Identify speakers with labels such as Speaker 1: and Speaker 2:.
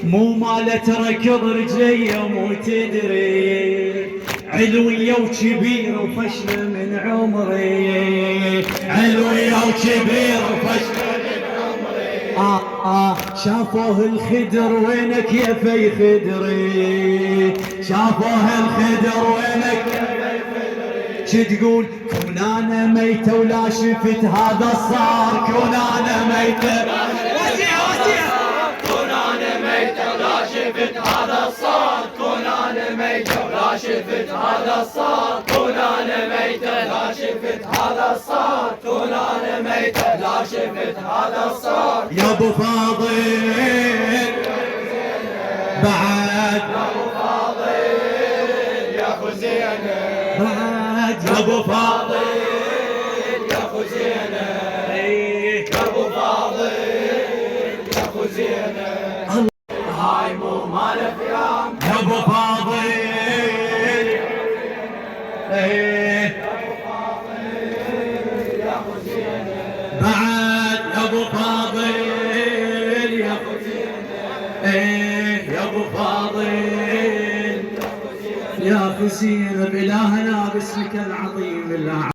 Speaker 1: مو مالت ركض رجلي مو تدري، علوية وكبير وفشل من عمري، علوية وكبير وفشل من عمري. شافوه الخدر وينك يا في خدري، شافوه الخدر وينك يا في خدري. شو تقول كون انا ميتة ولا شفت هذا صار، كون انا ميتة كون انا ميتة ولا شفت هذا صار، كون انا ميتة ولا شفت هذا صار، كون انا ميتة لا شفت هذا صار، كون انا ميتة لا شفت هذا صار. يا ابو فاضل بعد، يا ابو فاضل يا ابو زينب بعد، يا ابو فاضل يا ابو زينب، يا ابو فاضل يا ابو زينب. هاي مو مال افلام يا ابو فاضل، يا ابو فاضل يا ابو زينب بعد، يا ابو فاضل يا ابو زينب، يا ابو فاضل يا ابو زينب. الهنا باسمك العظيم